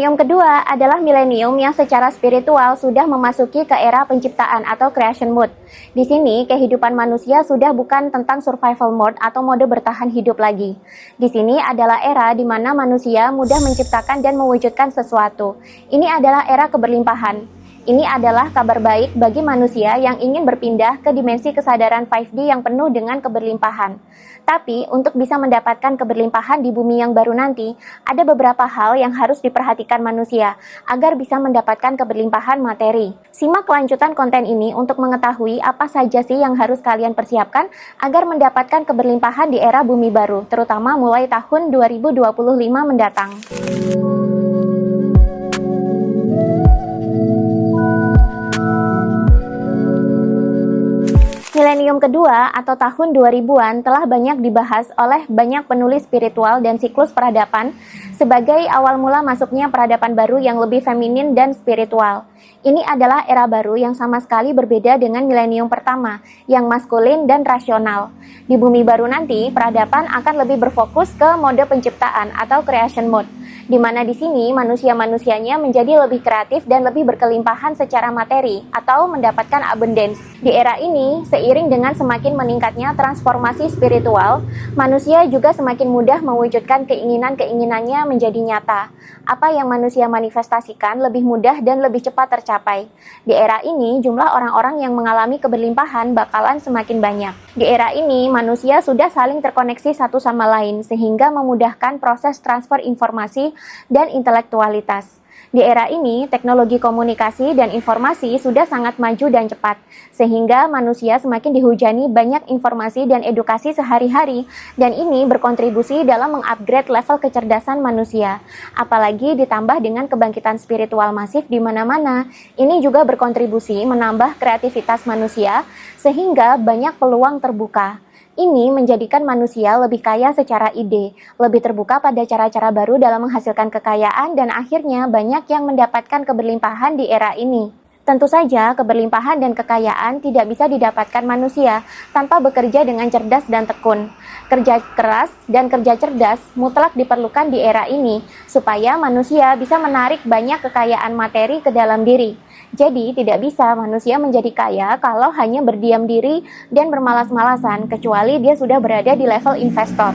Milenium kedua adalah milenium yang secara spiritual sudah memasuki ke era penciptaan atau creation mode. Di sini, kehidupan manusia sudah bukan tentang survival mode atau mode bertahan hidup lagi. Di sini adalah era di mana manusia mudah menciptakan dan mewujudkan sesuatu. Ini adalah era keberlimpahan. Ini adalah kabar baik bagi manusia yang ingin berpindah ke dimensi kesadaran 5D yang penuh dengan keberlimpahan. Tapi, untuk bisa mendapatkan keberlimpahan di bumi yang baru nanti, ada beberapa hal yang harus diperhatikan manusia agar bisa mendapatkan keberlimpahan materi. Simak kelanjutan konten ini untuk mengetahui apa saja sih yang harus kalian persiapkan agar mendapatkan keberlimpahan di era bumi baru, terutama mulai tahun 2025 mendatang. Milenium kedua atau tahun 2000-an telah banyak dibahas oleh banyak penulis spiritual dan siklus peradaban sebagai awal mula masuknya peradaban baru yang lebih feminin dan spiritual. Ini adalah era baru yang sama sekali berbeda dengan milenium pertama, yang maskulin dan rasional. Di bumi baru nanti, peradaban akan lebih berfokus ke mode penciptaan atau creation mode, di mana di sini manusia-manusianya menjadi lebih kreatif dan lebih berkelimpahan secara materi atau mendapatkan abundance. Di era ini, seiring dengan semakin meningkatnya transformasi spiritual, manusia juga semakin mudah mewujudkan keinginan-keinginannya menjadi nyata. Apa yang manusia manifestasikan lebih mudah dan lebih cepat tercapai. Di era ini, jumlah orang-orang yang mengalami keberlimpahan bakalan semakin banyak. Di era ini, manusia sudah saling terkoneksi satu sama lain sehingga memudahkan proses transfer informasi dan intelektualitas. Di era ini, teknologi komunikasi dan informasi sudah sangat maju dan cepat, sehingga manusia semakin dihujani banyak informasi dan edukasi sehari-hari, dan ini berkontribusi dalam mengupgrade level kecerdasan manusia. Apalagi ditambah dengan kebangkitan spiritual masif di mana-mana, ini juga berkontribusi menambah kreativitas manusia, sehingga banyak peluang terbuka. Ini menjadikan manusia lebih kaya secara ide, lebih terbuka pada cara-cara baru dalam menghasilkan kekayaan, dan akhirnya banyak yang mendapatkan keberlimpahan di era ini. Tentu saja, keberlimpahan dan kekayaan tidak bisa didapatkan manusia tanpa bekerja dengan cerdas dan tekun. Kerja keras dan kerja cerdas mutlak diperlukan di era ini, supaya manusia bisa menarik banyak kekayaan materi ke dalam diri. Jadi, tidak bisa manusia menjadi kaya kalau hanya berdiam diri dan bermalas-malasan, kecuali dia sudah berada di level investor.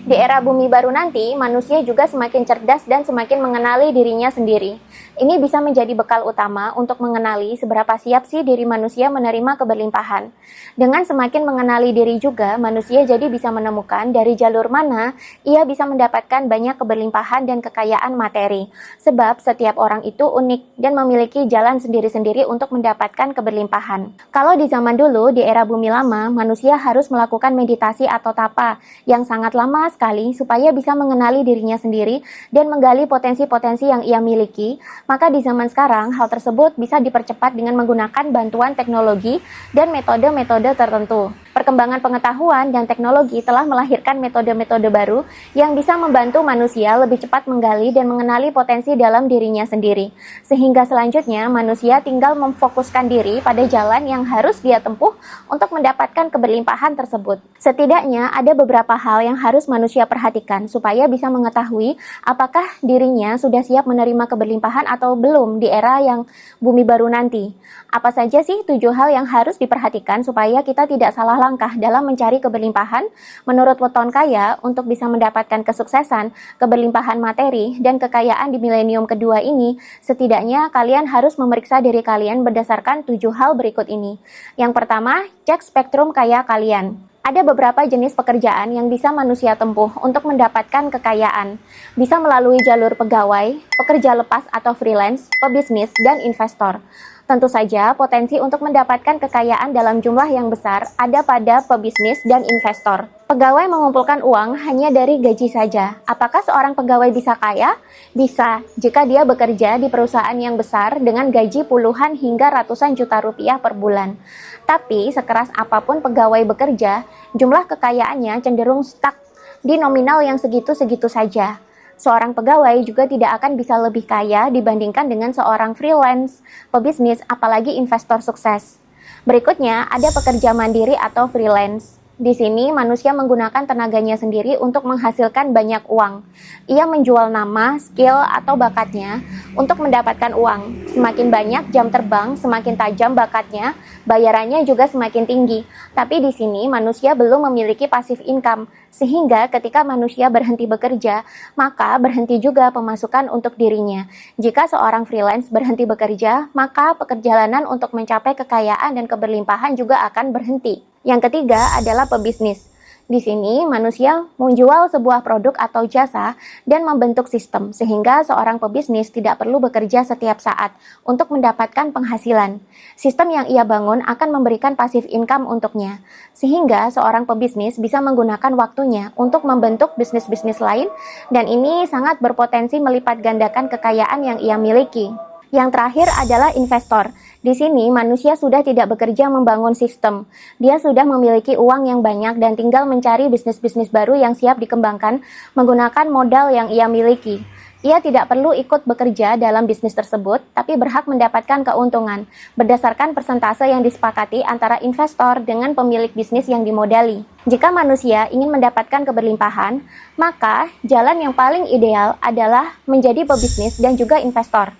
Di era bumi baru nanti, manusia juga semakin cerdas dan semakin mengenali dirinya sendiri. Ini bisa menjadi bekal utama untuk mengenali seberapa siap sih diri manusia menerima keberlimpahan. Dengan semakin mengenali diri juga, manusia jadi bisa menemukan dari jalur mana ia bisa mendapatkan banyak keberlimpahan dan kekayaan materi. Sebab setiap orang itu unik dan memiliki jalan sendiri-sendiri untuk mendapatkan keberlimpahan. Kalau di zaman dulu, di era bumi lama, manusia harus melakukan meditasi atau tapa yang sangat lama sekali supaya bisa mengenali dirinya sendiri dan menggali potensi-potensi yang ia miliki. Maka di zaman sekarang, hal tersebut bisa dipercepat dengan menggunakan bantuan teknologi dan metode-metode tertentu. Perkembangan pengetahuan dan teknologi telah melahirkan metode-metode baru yang bisa membantu manusia lebih cepat menggali dan mengenali potensi dalam dirinya sendiri. Sehingga selanjutnya, manusia tinggal memfokuskan diri pada jalan yang harus dia tempuh untuk mendapatkan keberlimpahan tersebut. Setidaknya, ada beberapa hal yang harus manusia perhatikan supaya bisa mengetahui apakah dirinya sudah siap menerima keberlimpahan atau belum di era yang bumi baru nanti. Apa saja sih 7 hal yang harus diperhatikan supaya kita tidak salah langkah dalam mencari keberlimpahan? Menurut Weton Kaya, untuk bisa mendapatkan kesuksesan, keberlimpahan materi, dan kekayaan di milenium kedua ini, setidaknya kalian harus memeriksa diri kalian berdasarkan 7 hal berikut ini. Yang pertama, cek spektrum kaya kalian. Ada beberapa jenis pekerjaan yang bisa manusia tempuh untuk mendapatkan kekayaan. Bisa melalui jalur pegawai, pekerja lepas atau freelance, pebisnis, dan investor. Tentu saja, potensi untuk mendapatkan kekayaan dalam jumlah yang besar ada pada pebisnis dan investor. Pegawai mengumpulkan uang hanya dari gaji saja. Apakah seorang pegawai bisa kaya? Bisa, jika dia bekerja di perusahaan yang besar dengan gaji puluhan hingga ratusan juta rupiah per bulan. Tapi, sekeras apapun pegawai bekerja, jumlah kekayaannya cenderung stuck di nominal yang segitu-segitu saja. Seorang pegawai juga tidak akan bisa lebih kaya dibandingkan dengan seorang freelance, pebisnis, apalagi investor sukses. Berikutnya, ada pekerja mandiri atau freelance. Di sini, manusia menggunakan tenaganya sendiri untuk menghasilkan banyak uang. Ia menjual nama, skill, atau bakatnya untuk mendapatkan uang. Semakin banyak jam terbang, semakin tajam bakatnya, bayarannya juga semakin tinggi. Tapi di sini, manusia belum memiliki passive income, sehingga ketika manusia berhenti bekerja, maka berhenti juga pemasukan untuk dirinya. Jika seorang freelance berhenti bekerja, maka perjalanan untuk mencapai kekayaan dan keberlimpahan juga akan berhenti. Yang ketiga adalah pebisnis. Di sini, manusia menjual sebuah produk atau jasa dan membentuk sistem, sehingga seorang pebisnis tidak perlu bekerja setiap saat untuk mendapatkan penghasilan. Sistem yang ia bangun akan memberikan passive income untuknya, sehingga seorang pebisnis bisa menggunakan waktunya untuk membentuk bisnis-bisnis lain, dan ini sangat berpotensi melipat gandakan kekayaan yang ia miliki. Yang terakhir adalah investor. Di sini, manusia sudah tidak bekerja membangun sistem. Dia sudah memiliki uang yang banyak dan tinggal mencari bisnis-bisnis baru yang siap dikembangkan menggunakan modal yang ia miliki. Ia tidak perlu ikut bekerja dalam bisnis tersebut, tapi berhak mendapatkan keuntungan berdasarkan persentase yang disepakati antara investor dengan pemilik bisnis yang dimodali. Jika manusia ingin mendapatkan keberlimpahan, maka jalan yang paling ideal adalah menjadi pebisnis dan juga investor.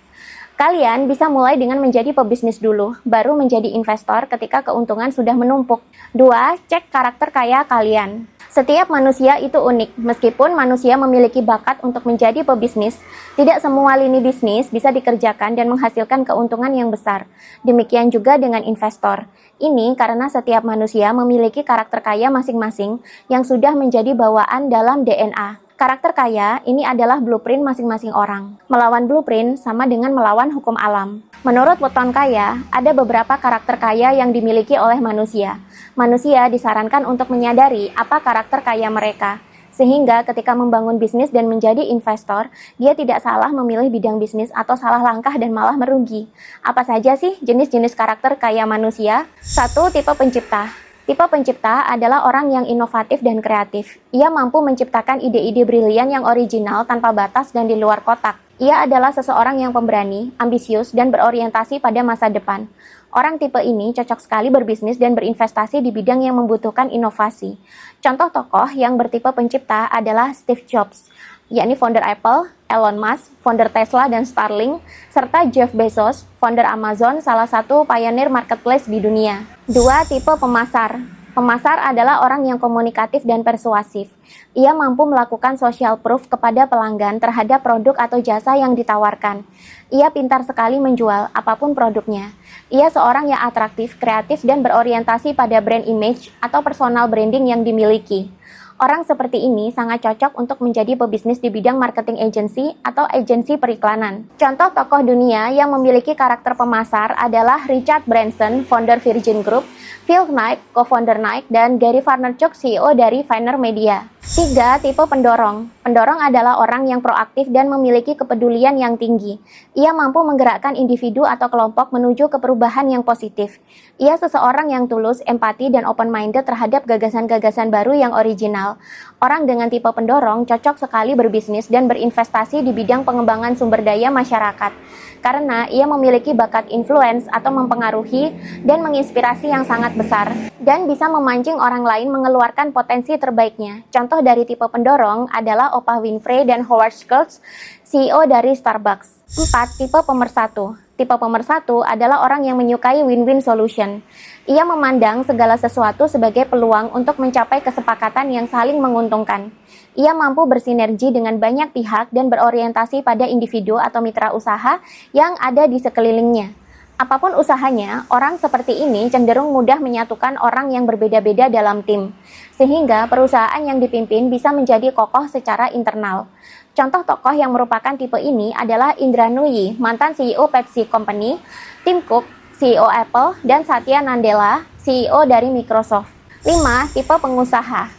Kalian bisa mulai dengan menjadi pebisnis dulu, baru menjadi investor ketika keuntungan sudah menumpuk. 2. Cek karakter kaya kalian. Setiap manusia itu unik. Meskipun manusia memiliki bakat untuk menjadi pebisnis, tidak semua lini bisnis bisa dikerjakan dan menghasilkan keuntungan yang besar. Demikian juga dengan investor. Ini karena setiap manusia memiliki karakter kaya masing-masing yang sudah menjadi bawaan dalam DNA. Karakter kaya ini adalah blueprint masing-masing orang. Melawan blueprint sama dengan melawan hukum alam. Menurut weton kaya, ada beberapa karakter kaya yang dimiliki oleh manusia. Manusia disarankan untuk menyadari apa karakter kaya mereka. Sehingga ketika membangun bisnis dan menjadi investor, dia tidak salah memilih bidang bisnis atau salah langkah dan malah merugi. Apa saja sih jenis-jenis karakter kaya manusia? 1. Tipe pencipta. Tipe pencipta adalah orang yang inovatif dan kreatif. Ia mampu menciptakan ide-ide brilian yang original tanpa batas dan di luar kotak. Ia adalah seseorang yang pemberani, ambisius, dan berorientasi pada masa depan. Orang tipe ini cocok sekali berbisnis dan berinvestasi di bidang yang membutuhkan inovasi. Contoh tokoh yang bertipe pencipta adalah Steve Jobs, yakni founder Apple, Elon Musk, founder Tesla dan Starlink, serta Jeff Bezos, founder Amazon, salah satu pioneer marketplace di dunia. 2. Tipe pemasar. Pemasar adalah orang yang komunikatif dan persuasif. Ia mampu melakukan social proof kepada pelanggan terhadap produk atau jasa yang ditawarkan. Ia pintar sekali menjual apapun produknya. Ia seorang yang atraktif, kreatif, dan berorientasi pada brand image atau personal branding yang dimiliki. Orang seperti ini sangat cocok untuk menjadi pebisnis di bidang marketing agency atau agensi periklanan. Contoh tokoh dunia yang memiliki karakter pemasar adalah Richard Branson, founder Virgin Group, Phil Knight, co-founder Nike, dan Gary Vaynerchuk, CEO dari VaynerMedia. 3. Tipe pendorong. Pendorong adalah orang yang proaktif dan memiliki kepedulian yang tinggi. Ia mampu menggerakkan individu atau kelompok menuju ke perubahan yang positif. Ia seseorang yang tulus, empati, dan open-minded terhadap gagasan-gagasan baru yang original. Orang dengan tipe pendorong cocok sekali berbisnis dan berinvestasi di bidang pengembangan sumber daya masyarakat. Karena ia memiliki bakat influence atau mempengaruhi dan menginspirasi yang sangat besar. Dan bisa memancing orang lain mengeluarkan potensi terbaiknya. Contoh dari tipe pendorong adalah Oprah Winfrey dan Howard Schultz, CEO dari Starbucks. 4. Tipe pemersatu. Tipe pemersatu adalah orang yang menyukai win-win solution. Ia memandang segala sesuatu sebagai peluang untuk mencapai kesepakatan yang saling menguntungkan. Ia mampu bersinergi dengan banyak pihak dan berorientasi pada individu atau mitra usaha yang ada di sekelilingnya. Apapun usahanya, orang seperti ini cenderung mudah menyatukan orang yang berbeda-beda dalam tim, sehingga perusahaan yang dipimpin bisa menjadi kokoh secara internal. Contoh tokoh yang merupakan tipe ini adalah Indra Nooyi, mantan CEO Pepsi Company, Tim Cook, CEO Apple, dan Satya Nadella, CEO dari Microsoft. 5. Tipe pengusaha.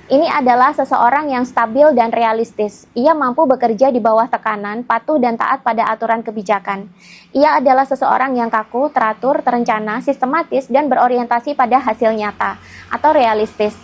Ini adalah seseorang yang stabil dan realistis. Ia mampu bekerja di bawah tekanan, patuh dan taat pada aturan kebijakan. Ia adalah seseorang yang kaku, teratur, terencana, sistematis, dan berorientasi pada hasil nyata atau realistis.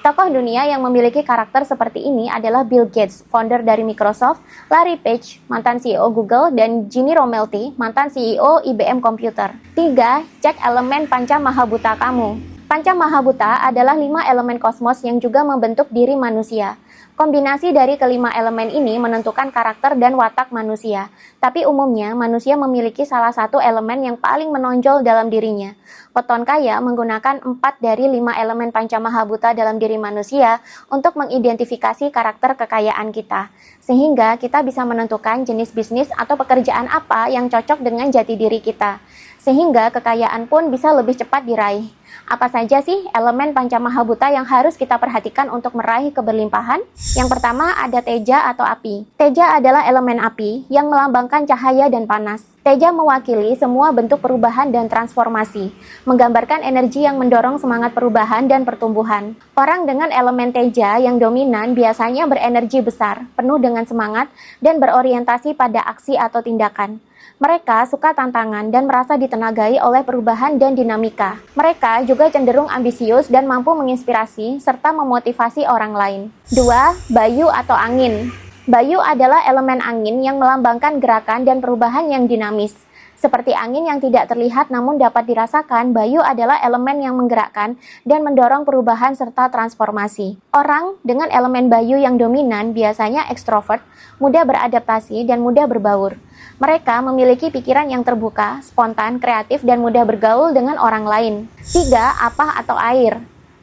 Tokoh dunia yang memiliki karakter seperti ini adalah Bill Gates, founder dari Microsoft, Larry Page, mantan CEO Google, dan Ginny Rometty, mantan CEO IBM Computer. 3. Cek elemen panca mahabuta kamu. Panca Mahabhuta adalah 5 elemen kosmos yang juga membentuk diri manusia. Kombinasi dari kelima elemen ini menentukan karakter dan watak manusia. Tapi umumnya, manusia memiliki salah satu elemen yang paling menonjol dalam dirinya. Weton Kaya menggunakan 4 dari 5 elemen Panca Mahabhuta dalam diri manusia untuk mengidentifikasi karakter kekayaan kita. Sehingga kita bisa menentukan jenis bisnis atau pekerjaan apa yang cocok dengan jati diri kita. Sehingga kekayaan pun bisa lebih cepat diraih. Apa saja sih elemen Panca Mahabhuta yang harus kita perhatikan untuk meraih keberlimpahan? Yang pertama ada Teja atau api. Teja adalah elemen api yang melambangkan cahaya dan panas. Teja mewakili semua bentuk perubahan dan transformasi, menggambarkan energi yang mendorong semangat perubahan dan pertumbuhan. Orang dengan elemen Teja yang dominan biasanya berenergi besar, penuh dengan semangat, dan berorientasi pada aksi atau tindakan. Mereka suka tantangan dan merasa ditenagai oleh perubahan dan dinamika. Mereka juga cenderung ambisius dan mampu menginspirasi serta memotivasi orang lain. 2. Bayu atau angin. Bayu adalah elemen angin yang melambangkan gerakan dan perubahan yang dinamis. Seperti angin yang tidak terlihat namun dapat dirasakan, Bayu adalah elemen yang menggerakkan dan mendorong perubahan serta transformasi. Orang dengan elemen Bayu yang dominan biasanya ekstrovert, mudah beradaptasi, dan mudah berbaur. Mereka memiliki pikiran yang terbuka, spontan, kreatif, dan mudah bergaul dengan orang lain. 3. Apah atau air.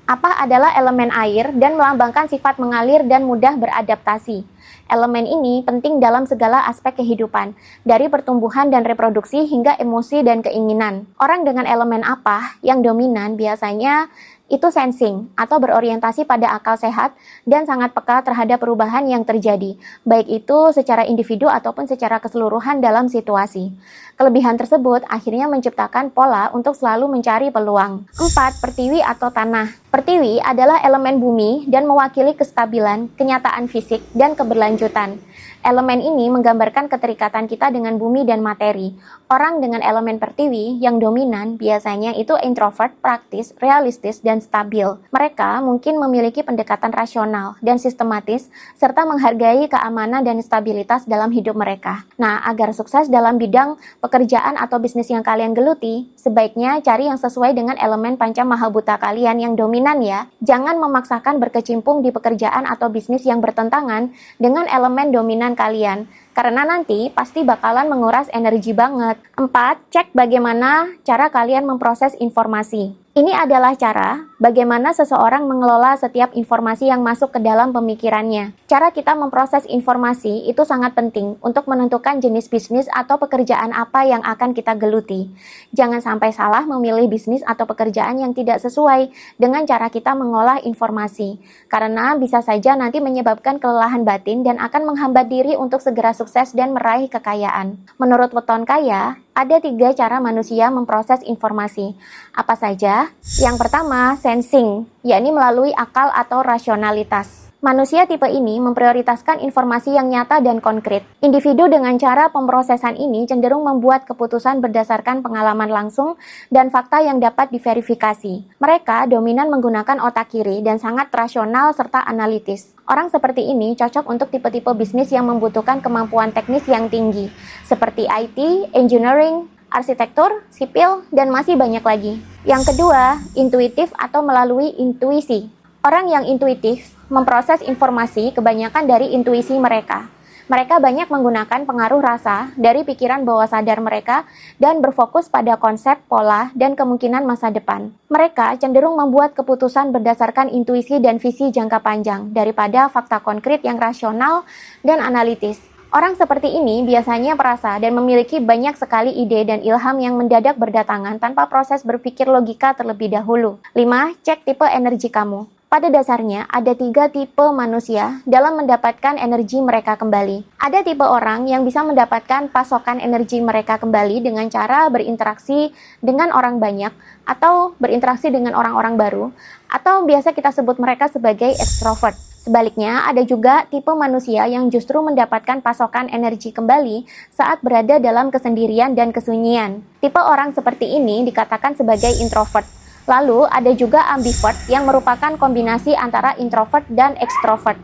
Apah adalah elemen air dan melambangkan sifat mengalir dan mudah beradaptasi. Elemen ini penting dalam segala aspek kehidupan, dari pertumbuhan dan reproduksi hingga emosi dan keinginan. Orang dengan elemen apah yang dominan biasanya itu sensing atau berorientasi pada akal sehat dan sangat peka terhadap perubahan yang terjadi, baik itu secara individu ataupun secara keseluruhan dalam situasi. Kelebihan tersebut akhirnya menciptakan pola untuk selalu mencari peluang. 4. Pertiwi atau tanah. Pertiwi adalah elemen bumi dan mewakili kestabilan, kenyataan fisik, dan keberlanjutan. Elemen ini menggambarkan keterikatan kita dengan bumi dan materi. Orang dengan elemen pertiwi yang dominan biasanya itu introvert, praktis, realistis, dan stabil. Mereka mungkin memiliki pendekatan rasional dan sistematis, serta menghargai keamanan dan stabilitas dalam hidup mereka. Nah, agar sukses dalam bidang pekerjaan atau bisnis yang kalian geluti, sebaiknya cari yang sesuai dengan elemen Panca Mahabhuta kalian yang dominan ya. Jangan memaksakan berkecimpung di pekerjaan atau bisnis yang bertentangan dengan elemen dominan kalian, karena nanti pasti bakalan menguras energi banget. 4. Cek bagaimana cara kalian memproses informasi. Ini adalah cara bagaimana seseorang mengelola setiap informasi yang masuk ke dalam pemikirannya. Cara kita memproses informasi itu sangat penting untuk menentukan jenis bisnis atau pekerjaan apa yang akan kita geluti. Jangan sampai salah memilih bisnis atau pekerjaan yang tidak sesuai dengan cara kita mengolah informasi, karena bisa saja nanti menyebabkan kelelahan batin dan akan menghambat diri untuk segera sukses dan meraih kekayaan. Menurut Weton Kaya, ada 3 cara manusia memproses informasi. Apa saja? Yang pertama, sensing, yakni melalui akal atau rasionalitas. Manusia tipe ini memprioritaskan informasi yang nyata dan konkret. Individu dengan cara pemrosesan ini cenderung membuat keputusan berdasarkan pengalaman langsung dan fakta yang dapat diverifikasi. Mereka dominan menggunakan otak kiri dan sangat rasional serta analitis. Orang seperti ini cocok untuk tipe-tipe bisnis yang membutuhkan kemampuan teknis yang tinggi, seperti IT, engineering, arsitektur, sipil, dan masih banyak lagi. Yang kedua, intuitif atau melalui intuisi. Orang yang intuitif memproses informasi kebanyakan dari intuisi mereka. Mereka banyak menggunakan pengaruh rasa dari pikiran bawah sadar mereka dan berfokus pada konsep, pola, dan kemungkinan masa depan. Mereka cenderung membuat keputusan berdasarkan intuisi dan visi jangka panjang daripada fakta konkret yang rasional dan analitis. Orang seperti ini biasanya perasa dan memiliki banyak sekali ide dan ilham yang mendadak berdatangan tanpa proses berpikir logika terlebih dahulu. 5. Cek tipe energi kamu. Pada dasarnya, ada 3 tipe manusia dalam mendapatkan energi mereka kembali. Ada tipe orang yang bisa mendapatkan pasokan energi mereka kembali dengan cara berinteraksi dengan orang banyak, atau berinteraksi dengan orang-orang baru, atau biasa kita sebut mereka sebagai extrovert. Sebaliknya, ada juga tipe manusia yang justru mendapatkan pasokan energi kembali saat berada dalam kesendirian dan kesunyian. Tipe orang seperti ini dikatakan sebagai introvert. Lalu, ada juga ambivert yang merupakan kombinasi antara introvert dan extrovert.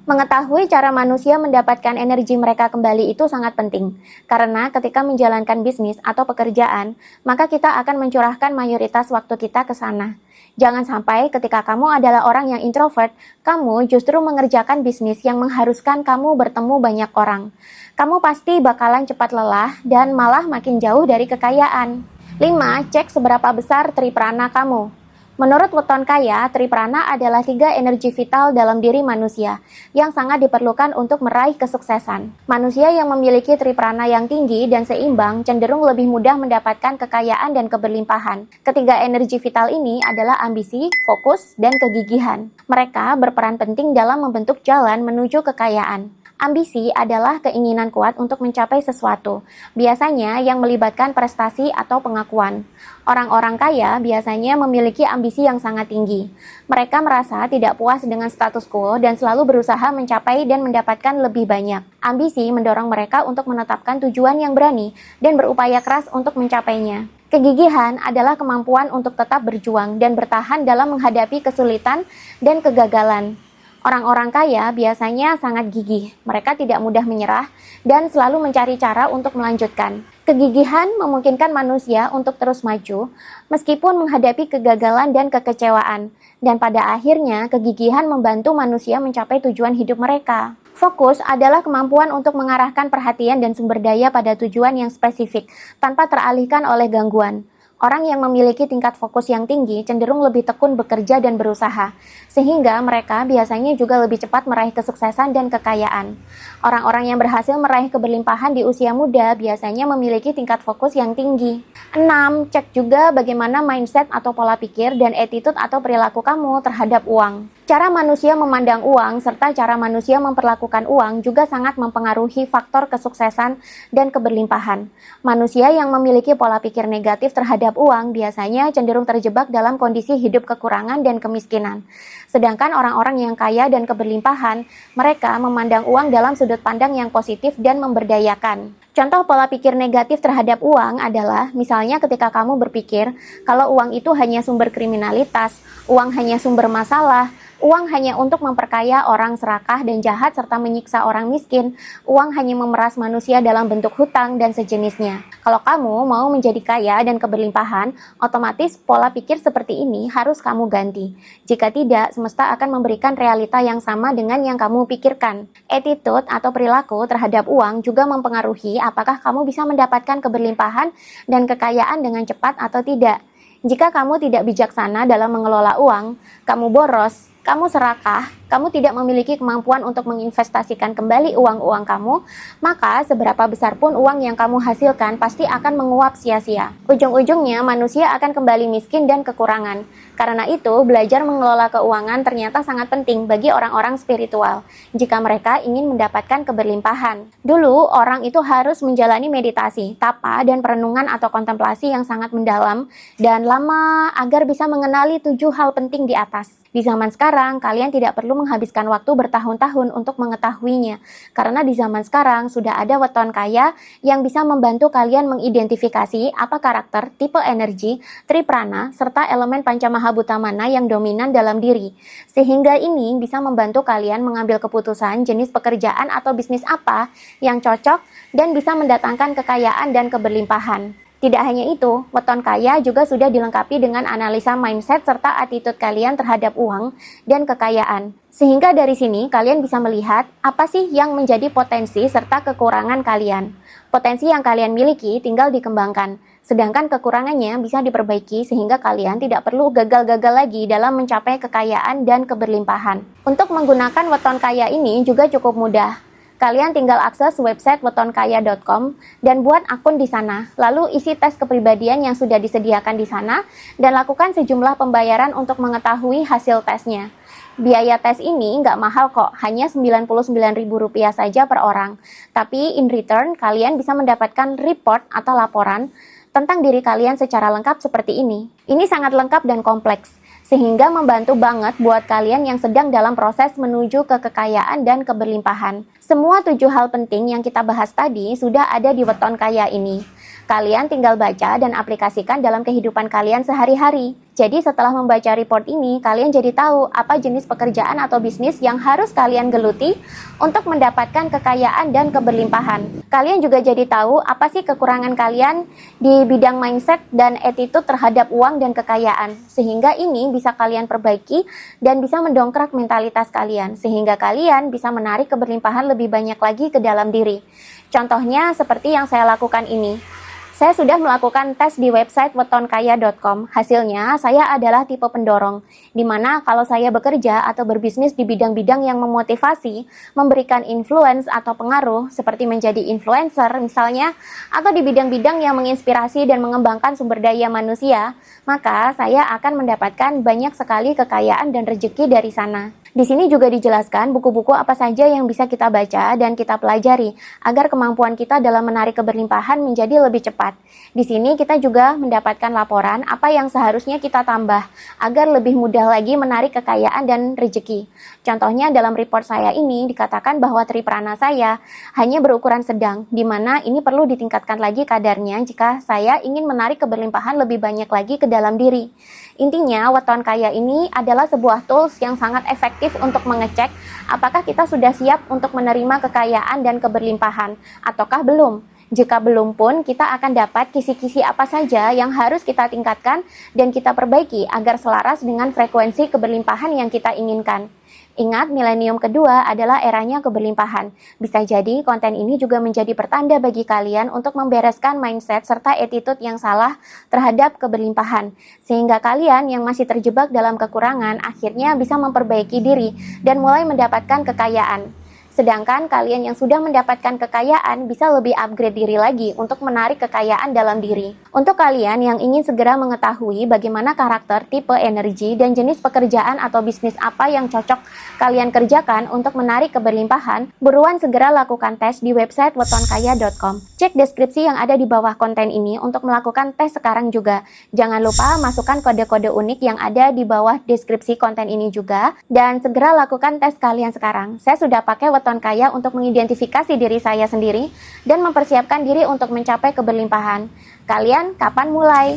Mengetahui cara manusia mendapatkan energi mereka kembali itu sangat penting, karena ketika menjalankan bisnis atau pekerjaan, maka kita akan mencurahkan mayoritas waktu kita ke sana. Jangan sampai ketika kamu adalah orang yang introvert, kamu justru mengerjakan bisnis yang mengharuskan kamu bertemu banyak orang. Kamu pasti bakalan cepat lelah dan malah makin jauh dari kekayaan. 5. Cek seberapa besar triprana kamu. Menurut Weton Kaya, triprana adalah 3 energi vital dalam diri manusia yang sangat diperlukan untuk meraih kesuksesan. Manusia yang memiliki triprana yang tinggi dan seimbang cenderung lebih mudah mendapatkan kekayaan dan keberlimpahan. Ketiga energi vital ini adalah ambisi, fokus, dan kegigihan. Mereka berperan penting dalam membentuk jalan menuju kekayaan. Ambisi adalah keinginan kuat untuk mencapai sesuatu, biasanya yang melibatkan prestasi atau pengakuan. Orang-orang kaya biasanya memiliki ambisi yang sangat tinggi. Mereka merasa tidak puas dengan status quo dan selalu berusaha mencapai dan mendapatkan lebih banyak. Ambisi mendorong mereka untuk menetapkan tujuan yang berani dan berupaya keras untuk mencapainya. Kegigihan adalah kemampuan untuk tetap berjuang dan bertahan dalam menghadapi kesulitan dan kegagalan. Orang-orang kaya biasanya sangat gigih, mereka tidak mudah menyerah dan selalu mencari cara untuk melanjutkan. Kegigihan memungkinkan manusia untuk terus maju, meskipun menghadapi kegagalan dan kekecewaan. Dan pada akhirnya, kegigihan membantu manusia mencapai tujuan hidup mereka. Fokus adalah kemampuan untuk mengarahkan perhatian dan sumber daya pada tujuan yang spesifik, tanpa teralihkan oleh gangguan. Orang yang memiliki tingkat fokus yang tinggi cenderung lebih tekun bekerja dan berusaha, sehingga mereka biasanya juga lebih cepat meraih kesuksesan dan kekayaan. Orang-orang yang berhasil meraih keberlimpahan di usia muda biasanya memiliki tingkat fokus yang tinggi. 6. Cek juga bagaimana mindset atau pola pikir dan attitude atau perilaku kamu terhadap uang. Cara manusia memandang uang serta cara manusia memperlakukan uang juga sangat mempengaruhi faktor kesuksesan dan keberlimpahan. Manusia yang memiliki pola pikir negatif terhadap uang biasanya cenderung terjebak dalam kondisi hidup kekurangan dan kemiskinan. Sedangkan orang-orang yang kaya dan keberlimpahan, mereka memandang uang dalam sudut pandang yang positif dan memberdayakan. Contoh pola pikir negatif terhadap uang adalah, misalnya ketika kamu berpikir kalau uang itu hanya sumber kriminalitas, uang hanya sumber masalah, uang hanya untuk memperkaya orang serakah dan jahat serta menyiksa orang miskin, uang hanya memeras manusia dalam bentuk hutang dan sejenisnya. Kalau kamu mau menjadi kaya dan keberlimpahan, otomatis pola pikir seperti ini harus kamu ganti. Jika tidak, semesta akan memberikan realita yang sama dengan yang kamu pikirkan. Attitude atau perilaku terhadap uang juga mempengaruhi apakah kamu bisa mendapatkan keberlimpahan dan kekayaan dengan cepat atau tidak. Jika kamu tidak bijaksana dalam mengelola uang, kamu boros, kamu serakah, kamu tidak memiliki kemampuan untuk menginvestasikan kembali uang-uang kamu, maka seberapa besar pun uang yang kamu hasilkan pasti akan menguap sia-sia. Ujung-ujungnya manusia akan kembali miskin dan kekurangan. Karena itu, belajar mengelola keuangan ternyata sangat penting bagi orang-orang spiritual jika mereka ingin mendapatkan keberlimpahan. Dulu, orang itu harus menjalani meditasi, tapa, dan perenungan atau kontemplasi yang sangat mendalam dan lama agar bisa mengenali 7 hal penting di atas. Di zaman sekarang, kalian tidak perlu menghabiskan waktu bertahun-tahun untuk mengetahuinya, karena di zaman sekarang sudah ada Weton Kaya yang bisa membantu kalian mengidentifikasi apa karakter, tipe energi, triprana, serta elemen pancamahabhuta mana yang dominan dalam diri. Sehingga ini bisa membantu kalian mengambil keputusan jenis pekerjaan atau bisnis apa yang cocok dan bisa mendatangkan kekayaan dan keberlimpahan. Tidak hanya itu, Weton Kaya juga sudah dilengkapi dengan analisa mindset serta attitude kalian terhadap uang dan kekayaan. Sehingga dari sini kalian bisa melihat apa sih yang menjadi potensi serta kekurangan kalian. Potensi yang kalian miliki tinggal dikembangkan, sedangkan kekurangannya bisa diperbaiki sehingga kalian tidak perlu gagal-gagal lagi dalam mencapai kekayaan dan keberlimpahan. Untuk menggunakan Weton Kaya ini juga cukup mudah. Kalian tinggal akses website wetonkaya.com dan buat akun di sana, lalu isi tes kepribadian yang sudah disediakan di sana dan lakukan sejumlah pembayaran untuk mengetahui hasil tesnya. Biaya tes ini nggak mahal kok, hanya Rp99.000 saja per orang. Tapi in return, kalian bisa mendapatkan report atau laporan tentang diri kalian secara lengkap seperti ini. Ini sangat lengkap dan kompleks, sehingga membantu banget buat kalian yang sedang dalam proses menuju ke kekayaan dan keberlimpahan. Semua 7 hal penting yang kita bahas tadi sudah ada di Weton Kaya ini. Kalian tinggal baca dan aplikasikan dalam kehidupan kalian sehari-hari. Jadi setelah membaca report ini, kalian jadi tahu apa jenis pekerjaan atau bisnis yang harus kalian geluti untuk mendapatkan kekayaan dan keberlimpahan. Kalian juga jadi tahu apa sih kekurangan kalian di bidang mindset dan attitude terhadap uang dan kekayaan. Sehingga ini bisa kalian perbaiki dan bisa mendongkrak mentalitas kalian. Sehingga kalian bisa menarik keberlimpahan lebih banyak lagi ke dalam diri. Contohnya seperti yang saya lakukan ini. Saya sudah melakukan tes di website wetonkaya.com. Hasilnya, saya adalah tipe pendorong, di mana kalau saya bekerja atau berbisnis di bidang-bidang yang memotivasi, memberikan influence atau pengaruh, seperti menjadi influencer misalnya, atau di bidang-bidang yang menginspirasi dan mengembangkan sumber daya manusia, maka saya akan mendapatkan banyak sekali kekayaan dan rezeki dari sana. Di sini juga dijelaskan buku-buku apa saja yang bisa kita baca dan kita pelajari agar kemampuan kita dalam menarik keberlimpahan menjadi lebih cepat. Di sini kita juga mendapatkan laporan apa yang seharusnya kita tambah agar lebih mudah lagi menarik kekayaan dan rezeki. Contohnya dalam report saya ini dikatakan bahwa triprana saya hanya berukuran sedang, di mana ini perlu ditingkatkan lagi kadarnya jika saya ingin menarik keberlimpahan lebih banyak lagi ke dalam diri. Intinya, Weton Kaya ini adalah sebuah tools yang sangat efektif untuk mengecek apakah kita sudah siap untuk menerima kekayaan dan keberlimpahan, ataukah belum. Jika belum pun, kita akan dapat kisi-kisi apa saja yang harus kita tingkatkan dan kita perbaiki agar selaras dengan frekuensi keberlimpahan yang kita inginkan. Ingat, milenium kedua adalah eranya keberlimpahan. Bisa jadi konten ini juga menjadi pertanda bagi kalian untuk membereskan mindset serta attitude yang salah terhadap keberlimpahan. Sehingga kalian yang masih terjebak dalam kekurangan akhirnya bisa memperbaiki diri dan mulai mendapatkan kekayaan. Sedangkan kalian yang sudah mendapatkan kekayaan bisa lebih upgrade diri lagi untuk menarik kekayaan dalam diri. Untuk kalian yang ingin segera mengetahui bagaimana karakter, tipe energi, dan jenis pekerjaan atau bisnis apa yang cocok kalian kerjakan untuk menarik keberlimpahan, buruan segera lakukan tes di website wetonkaya.com. Cek deskripsi yang ada di bawah konten ini untuk melakukan tes sekarang juga. Jangan lupa masukkan kode-kode unik yang ada di bawah deskripsi konten ini juga, dan segera lakukan tes kalian sekarang. Saya sudah pakai Weton Kaya untuk mengidentifikasi diri saya sendiri dan mempersiapkan diri untuk mencapai keberlimpahan. Kalian kapan mulai?